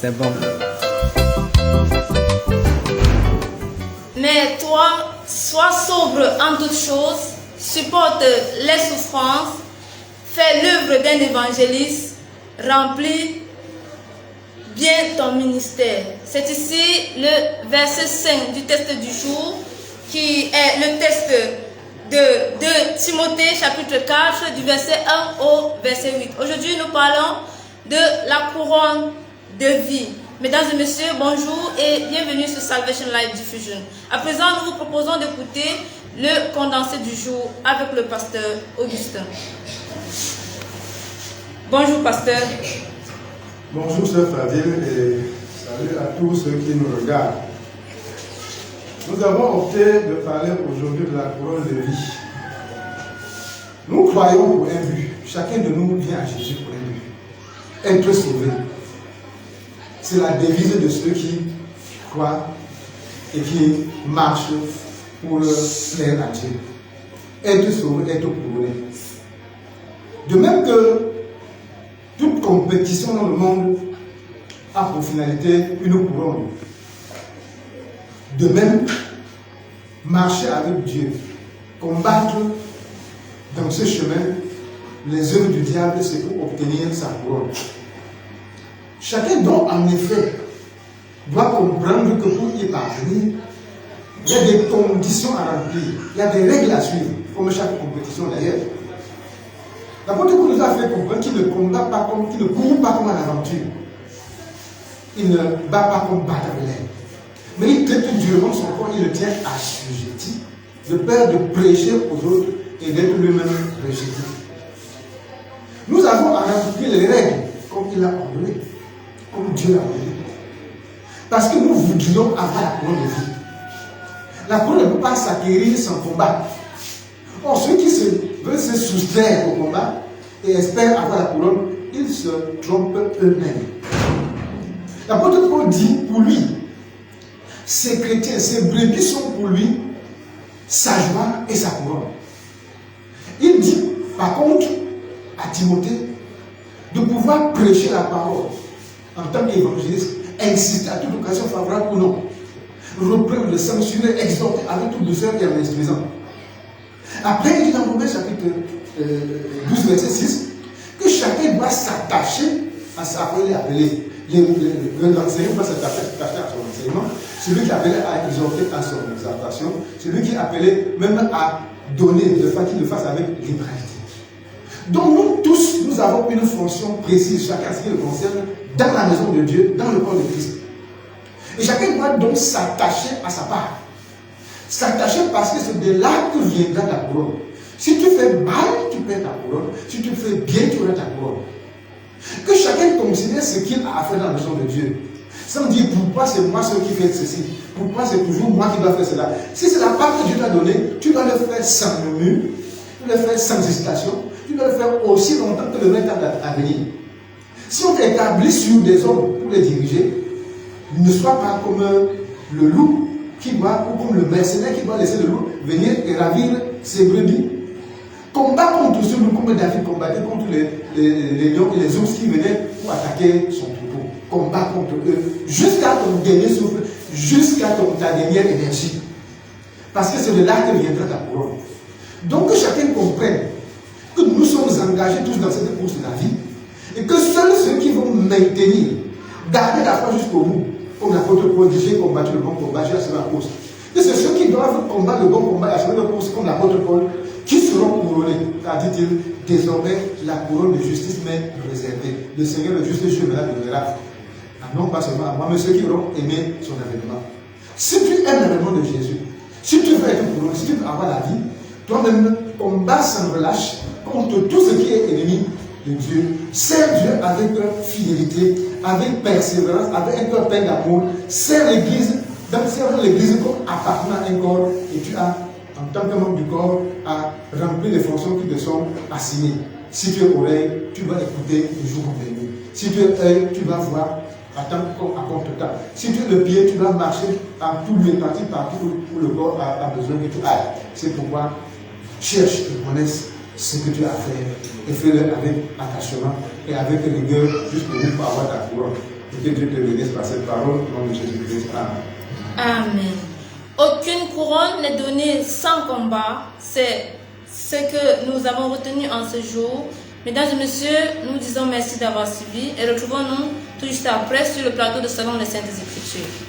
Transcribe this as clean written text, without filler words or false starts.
c'est bon. Mais toi, sois sobre en toutes choses, supporte les souffrances, fais l'œuvre d'un évangéliste, remplis bien ton ministère. C'est ici le verset 5 du texte du jour, qui est le texte de Timothée chapitre 4 du verset 1 au verset 8. Aujourd'hui, nous parlons de la couronne de vie. Mesdames et messieurs, bonjour et bienvenue sur Salvation Live Diffusion. À présent, nous vous proposons d'écouter le condensé du jour avec le pasteur Augustin. Bonjour pasteur. Bonjour sœur Fadil et salut à tous ceux qui nous regardent. Nous avons opté de parler aujourd'hui de la couronne de vie. Nous croyons pour un but. Chacun de nous vient à Jésus pour un but. Être sauvé. C'est la devise de ceux qui croient et qui marchent pour plaire à Dieu. Être sauvé, être couronné. De même que toute compétition dans le monde a pour finalité une couronne. De même, marcher avec Dieu, combattre dans ce chemin les œuvres du diable, c'est pour obtenir sa couronne. Chacun donc, en effet, doit comprendre que pour y parvenir, il y a des conditions à remplir, il y a des règles à suivre, comme chaque compétition d'ailleurs. L'apôtre Paul nous a fait comprendre qu'il ne combat pas comme, qu'il ne court pas comme à l'aventure. Il ne bat pas comme battre l'air. Mais il traite durement son corps, il le tient assujetti, de peur de prêcher aux autres et d'être lui-même rejeté. Nous avons à remplir les règles comme il a ordonné, comme Dieu l'a ordonné. Parce que nous voudrions avoir la couronne de vie. La couronne ne peut pas s'acquérir sans combat. Or, ceux qui veulent se soustraire au combat et espèrent avoir la couronne, ils se trompent eux-mêmes. L'apôtre Paul dit pour lui, ces chrétiens, ces brebis sont pour lui sa joie et sa couronne. Il dit, par contre, à Timothée, de pouvoir prêcher la parole en tant qu'évangéliste, insister à toute occasion favorable ou non, reprendre, sanctionner, exhorter avec toute douceur et en instruisant. Après, il dit dans Romains chapitre 12, verset 6, que chacun doit s'attacher à sa parole et appeler. L'enseignant doit s'attacher à son enseignement. Celui qui appelait à exhorter à son exhortation. Celui qui appelait même à donner, qu'il le fasse avec liberté. Donc nous tous, nous avons une fonction précise, chacun ce qui le concerne, dans la maison de Dieu, dans le corps de Christ. Et chacun doit donc s'attacher à sa part. S'attacher parce que c'est de là que viendra ta couronne. Si tu fais mal, tu perds ta couronne. Si tu fais bien, tu auras ta couronne. Que chacun considère ce qu'il a à faire dans la maison de Dieu. Sans dire pourquoi c'est moi celui qui fait ceci. Pourquoi c'est toujours moi qui dois faire cela. Si c'est la part que Dieu t'a donnée, tu dois le faire sans murmure. Tu dois le faire sans hésitation. Tu dois le faire aussi longtemps que le maître à venir. Si on t'établit sur des hommes pour les diriger, ne sois pas comme le loup qui doit, ou comme le mercenaire qui doit laisser le loup venir et ravir ses brebis. Combat contre ce loup comme David combattait contre les lions et les ours qui venaient pour attaquer son troupeau. Combat contre eux jusqu'à ton dernier souffle, jusqu'à ta dernière énergie. Parce que c'est de là que viendra ta couronne. Donc que chacun comprenne que nous sommes engagés tous dans cette course de la vie et que seuls ceux qui vont maintenir, garder la foi jusqu'au bout, comme l'apôtre Paul dit, j'ai combattu le bon combat, j'ai achevé la course. Et c'est ceux qui doivent combattre le bon combat et achever la course, comme l'apôtre Paul, qui seront couronnés. Car dit-il, désormais la couronne de justice m'est réservée. Le Seigneur, le juste Dieu, me la donnera. Non pas seulement à moi, mais ceux qui auront aimé son avènement. Si tu aimes l'avènement de Jésus, si tu veux être couronné, si tu veux avoir la vie, toi-même, combat sans relâche contre tout ce qui est ennemi de Dieu. Sers Dieu avec fidélité, avec persévérance, avec un cœur plein d'amour. Sers l'Église, sers l'Église comme appartenant à un corps, et tu as, en tant que membre du corps, à remplir les fonctions qui te sont assignées. Si tu es oreille, tu vas écouter le jour comme la nuit. Si tu es œil, tu vas voir à contre-temps. Si tu es le pied, tu vas marcher à tous les parties, partout où le corps a besoin que tu ailles. C'est pourquoi cherche et connaisse ce que tu as à faire et fais-le avec attachement et avec rigueur jusqu'au bout pour avoir ta couronne. Et que Dieu te bénisse par cette parole au nom de Jésus-Christ. Amen. Amen. Aucune couronne n'est donnée sans combat. C'est ce que nous avons retenu en ce jour. Mesdames et messieurs, nous disons merci d'avoir suivi et retrouvons-nous tout juste après sur le plateau de Salon des Saintes Écritures.